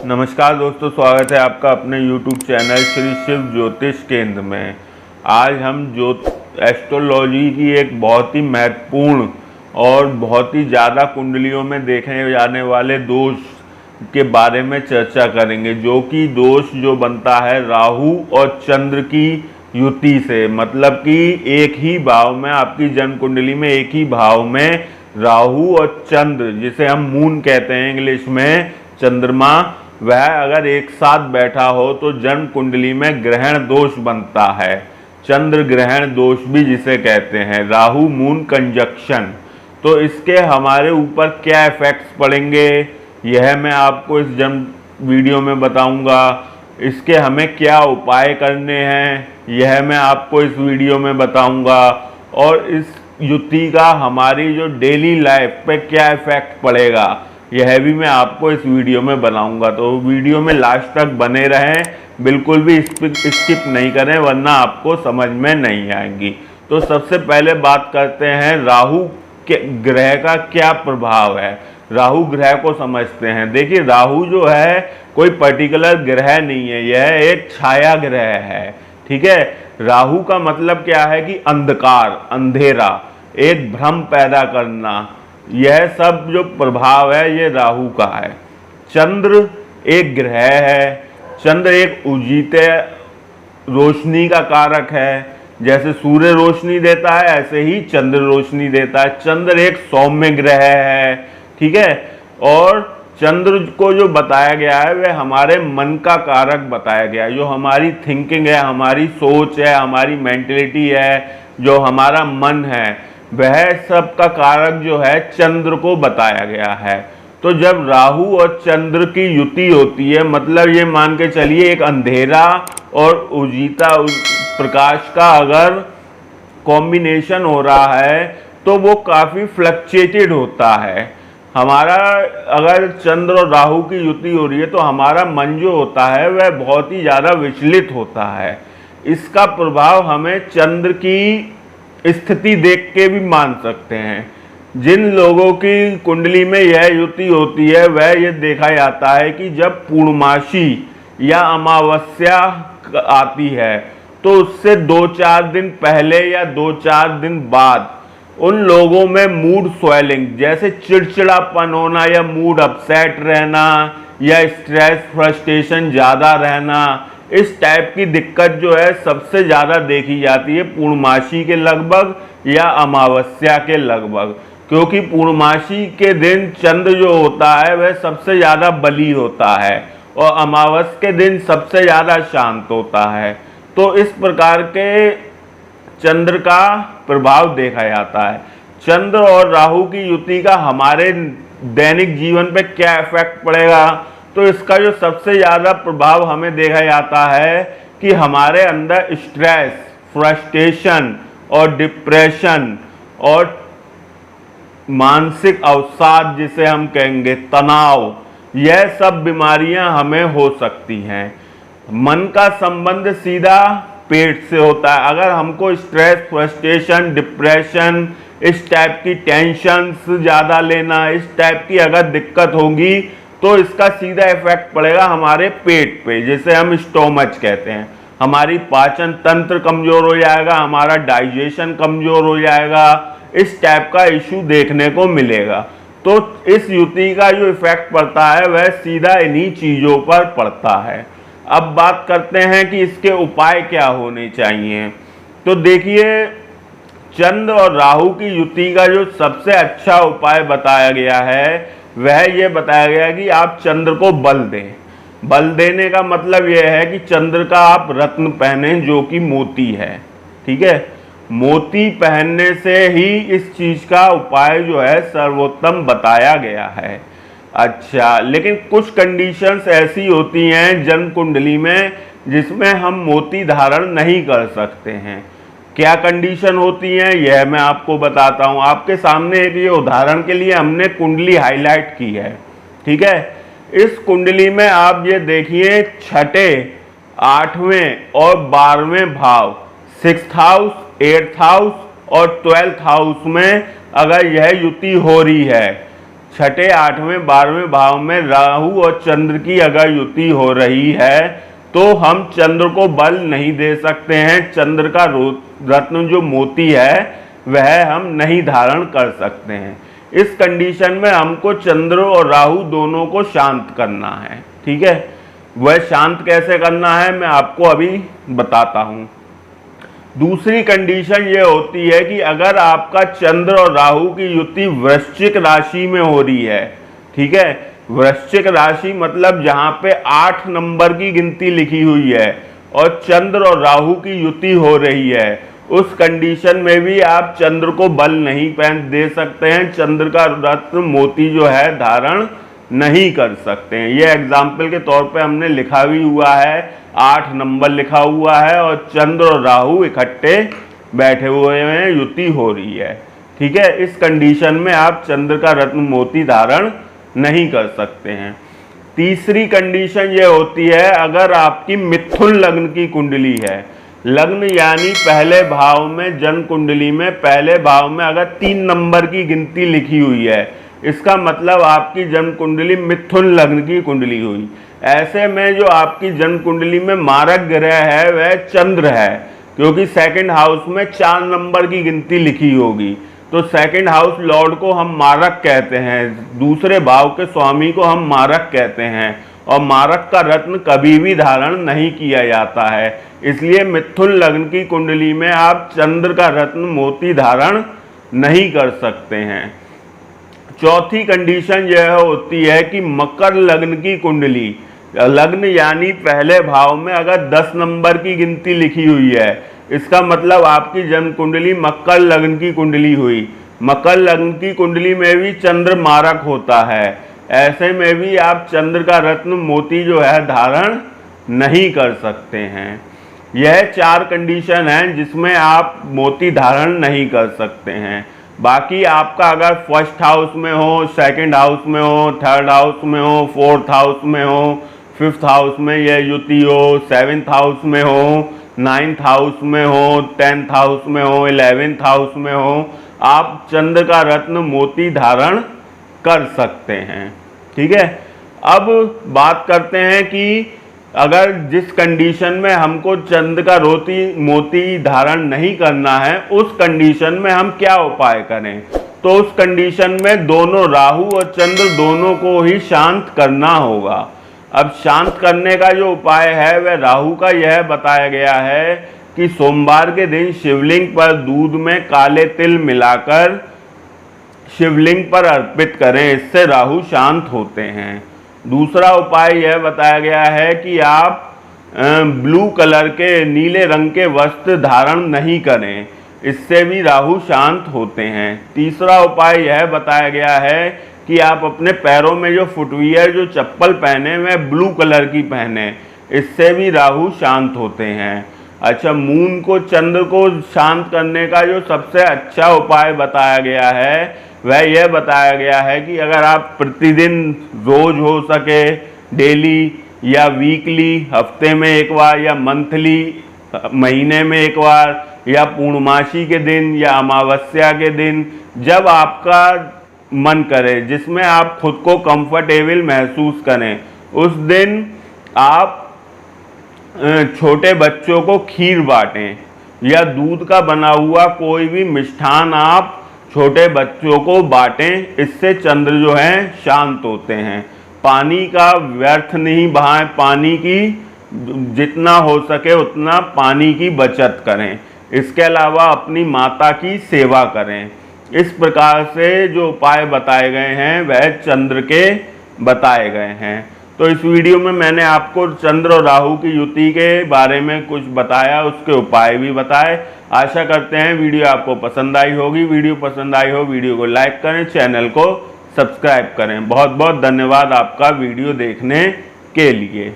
नमस्कार दोस्तों, स्वागत है आपका अपने YouTube चैनल श्री शिव ज्योतिष केंद्र में। आज हम एस्ट्रोलॉजी की एक बहुत ही महत्वपूर्ण और बहुत ही ज़्यादा कुंडलियों में देखे जाने वाले दोष के बारे में चर्चा करेंगे, जो कि दोष जो बनता है राहु और चंद्र की युति से। मतलब कि एक ही भाव में, आपकी जन्म कुंडली में एक ही भाव में राहु और चंद्र, जिसे हम मून कहते हैं इंग्लिश में, चंद्रमा, वह अगर एक साथ बैठा हो तो जन्म कुंडली में ग्रहण दोष बनता है। चंद्र ग्रहण दोष भी जिसे कहते हैं, राहु मून कंजक्शन। तो इसके हमारे ऊपर क्या इफेक्ट्स पड़ेंगे, यह मैं आपको इस वीडियो में बताऊंगा। इसके हमें क्या उपाय करने हैं, यह मैं आपको इस वीडियो में बताऊंगा। और इस युति का हमारी जो डेली लाइफ पे क्या इफेक्ट पड़ेगा, यह भी मैं आपको इस वीडियो में बनाऊंगा। तो वीडियो में लास्ट तक बने रहें, बिल्कुल भी स्किप नहीं करें, वरना आपको समझ में नहीं आएंगी। तो सबसे पहले बात करते हैं राहु के ग्रह का क्या प्रभाव है। राहु ग्रह को समझते हैं। देखिए, राहु जो है कोई पर्टिकुलर ग्रह नहीं है, यह एक छाया ग्रह है। ठीक है, राहु का मतलब क्या है कि अंधकार, अंधेरा, एक भ्रम पैदा करना, यह सब जो प्रभाव है ये राहु का है। चंद्र एक ग्रह है। चंद्र एक उजीते रोशनी का कारक है। जैसे सूर्य रोशनी देता है, ऐसे ही चंद्र रोशनी देता है। चंद्र एक सौम्य ग्रह है। ठीक है, और चंद्र को जो बताया गया है वह हमारे मन का कारक बताया गया है। जो हमारी थिंकिंग है, हमारी सोच है, हमारी मेंटलिटी है, जो हमारा मन है, वह सब का कारक जो है चंद्र को बताया गया है। तो जब राहु और चंद्र की युति होती है, मतलब ये मान के चलिए एक अंधेरा और उजीता प्रकाश का अगर कॉम्बिनेशन हो रहा है तो वो काफ़ी फ्लक्चुएटेड होता है। हमारा अगर चंद्र और राहु की युति हो रही है तो हमारा मन जो होता है वह बहुत ही ज़्यादा विचलित होता है। इसका प्रभाव हमें चंद्र की स्थिति देख के भी मान सकते हैं। जिन लोगों की कुंडली में यह युति होती है वह ये देखा जाता है कि जब पूर्णमासी या अमावस्या आती है तो उससे 2-4 दिन पहले या 2-4 दिन बाद उन लोगों में मूड स्वेलिंग, जैसे चिड़चिड़ापन होना या मूड अपसेट रहना या स्ट्रेस फ्रस्ट्रेशन ज़्यादा रहना, इस टाइप की दिक्कत जो है सबसे ज़्यादा देखी जाती है पूर्णमासी के लगभग या अमावस्या के लगभग। क्योंकि पूर्णमासी के दिन चंद्र जो होता है वह सबसे ज़्यादा बली होता है और अमावस के दिन सबसे ज़्यादा शांत होता है। तो इस प्रकार के चंद्र का प्रभाव देखा जाता है। चंद्र और राहु की युति का हमारे दैनिक जीवन पे क्या इफेक्ट पड़ेगा, तो इसका जो सबसे ज़्यादा प्रभाव हमें देखा जाता है कि हमारे अंदर स्ट्रेस, फ्रस्ट्रेशन और डिप्रेशन और मानसिक अवसाद, जिसे हम कहेंगे तनाव, यह सब बीमारियां हमें हो सकती हैं। मन का संबंध सीधा पेट से होता है। अगर हमको स्ट्रेस, फ्रस्ट्रेशन, डिप्रेशन, इस टाइप की टेंशन्स ज़्यादा लेना, इस टाइप की अगर दिक्कत होगी तो इसका सीधा इफेक्ट पड़ेगा हमारे पेट पे, जिसे हम स्टोमच कहते हैं। हमारी पाचन तंत्र कमज़ोर हो जाएगा, हमारा डाइजेशन कमज़ोर हो जाएगा, इस टाइप का इशू देखने को मिलेगा। तो इस युति का जो इफेक्ट पड़ता है वह सीधा इन्हीं चीज़ों पर पड़ता है। अब बात करते हैं कि इसके उपाय क्या होने चाहिए। तो देखिए, चंद्र और राहु की युति का जो सबसे अच्छा उपाय बताया गया है वह ये बताया गया कि आप चंद्र को बल दें। बल देने का मतलब यह है कि चंद्र का आप रत्न पहने, जो कि मोती है। ठीक है, मोती पहनने से ही इस चीज़ का उपाय जो है सर्वोत्तम बताया गया है। अच्छा, लेकिन कुछ कंडीशंस ऐसी होती हैं जन्म कुंडली में जिसमें हम मोती धारण नहीं कर सकते हैं। क्या कंडीशन होती हैं यह मैं आपको बताता हूं। आपके सामने एक ये उदाहरण के लिए हमने कुंडली हाईलाइट की है। ठीक है, इस कुंडली में आप ये देखिए, छठे, 8वें और 12वें भाव, 6th हाउस, 8th हाउस और 12th हाउस में अगर यह युति हो रही है, छठे, 8वें, 12वें भाव में राहु और चंद्र की अगर युति हो रही है तो हम चंद्र को बल नहीं दे सकते हैं। चंद्र का रत्न जो मोती है वह हम नहीं धारण कर सकते हैं। इस कंडीशन में हमको चंद्र और राहु दोनों को शांत करना है। ठीक है, वह शांत कैसे करना है मैं आपको अभी बताता हूं। दूसरी कंडीशन ये होती है कि अगर आपका चंद्र और राहु की युति वृश्चिक राशि में हो रही है, ठीक है, वृश्चिक राशि मतलब जहां पे 8 नंबर की गिनती लिखी हुई है और चंद्र और राहु की युति हो रही है, उस कंडीशन में भी आप चंद्र को बल नहीं दे सकते हैं। चंद्र का रत्न मोती जो है धारण नहीं कर सकते हैं। ये एग्जाम्पल के तौर पे हमने लिखा भी हुआ है, 8 नंबर लिखा हुआ है और चंद्र और राहु इकट्ठे बैठे हुए हैं, युति हो रही है। ठीक है, इस कंडीशन में आप चंद्र का रत्न मोती धारण नहीं कर सकते हैं। तीसरी कंडीशन ये होती है अगर आपकी मिथुन लग्न की कुंडली है, लग्न यानी पहले भाव में, जन्म कुंडली में पहले भाव में अगर 3 नंबर की गिनती लिखी हुई है, इसका मतलब आपकी जन्म कुंडली मिथुन लग्न की कुंडली हुई। ऐसे में जो आपकी जन्म कुंडली में मारक ग्रह है वह चंद्र है, क्योंकि सेकंड हाउस में 4 नंबर की गिनती लिखी होगी, तो सेकंड हाउस लॉर्ड को हम मारक कहते हैं, दूसरे भाव के स्वामी को हम मारक कहते हैं और मारक का रत्न कभी भी धारण नहीं किया जाता है। इसलिए मिथुन लग्न की कुंडली में आप चंद्र का रत्न मोती धारण नहीं कर सकते हैं। चौथी कंडीशन यह होती है कि मकर लग्न की कुंडली, लग्न यानी पहले भाव में अगर 10 नंबर की गिनती लिखी हुई है, इसका मतलब आपकी जन्म कुंडली मकर लग्न की कुंडली हुई। मकर लग्न की कुंडली में भी चंद्र मारक होता है, ऐसे में भी आप चंद्र का रत्न मोती जो है धारण नहीं कर सकते हैं। यह 4 कंडीशन हैं जिसमें आप मोती धारण नहीं कर सकते हैं। बाकी आपका अगर फर्स्ट हाउस में हो, सेकंड हाउस में हो, थर्ड हाउस में हो, फोर्थ हाउस में हो, फिफ्थ हाउस में यह युति हो, 7th हाउस में हो, 9th हाउस में हो, 10th हाउस में हो, 11th हाउस में हो, आप चंद्र का रत्न मोती धारण कर सकते हैं। ठीक है, अब बात करते हैं कि अगर जिस कंडीशन में हमको चंद्र का मोती धारण नहीं करना है, उस कंडीशन में हम क्या उपाय करें। तो उस कंडीशन में दोनों राहु और चंद्र दोनों को ही शांत करना होगा। अब शांत करने का जो उपाय है वह राहु का यह बताया गया है कि सोमवार के दिन शिवलिंग पर दूध में काले तिल मिलाकर शिवलिंग पर अर्पित करें, इससे राहु शांत होते हैं। दूसरा उपाय यह बताया गया है कि आप ब्लू कलर के, नीले रंग के वस्त्र धारण नहीं करें, इससे भी राहु शांत होते हैं। तीसरा उपाय यह बताया गया है कि आप अपने पैरों में जो फुटवियर, जो चप्पल पहने वह ब्लू कलर की पहने, इससे भी राहु शांत होते हैं। अच्छा, मून को, चंद्र को शांत करने का जो सबसे अच्छा उपाय बताया गया है वह यह बताया गया है कि अगर आप प्रतिदिन, रोज हो सके, डेली या वीकली, हफ्ते में एक बार या मंथली, महीने में एक बार या पूर्णमासी के दिन या अमावस्या के दिन, जब आपका मन करे, जिसमें आप खुद को कंफर्टेबल महसूस करें, उस दिन आप छोटे बच्चों को खीर बांटें या दूध का बना हुआ कोई भी मिष्ठान आप छोटे बच्चों को बांटें, इससे चंद्र जो है शांत होते हैं। पानी का व्यर्थ नहीं बहाएं, पानी की जितना हो सके उतना पानी की बचत करें। इसके अलावा अपनी माता की सेवा करें। इस प्रकार से जो उपाय बताए गए हैं वह चंद्र के बताए गए हैं। तो इस वीडियो में मैंने आपको चंद्र और राहु की युति के बारे में कुछ बताया, उसके उपाय भी बताए। आशा करते हैं वीडियो आपको पसंद आई होगी। वीडियो पसंद आई हो वीडियो को लाइक करें, चैनल को सब्सक्राइब करें। बहुत बहुत धन्यवाद आपका वीडियो देखने के लिए।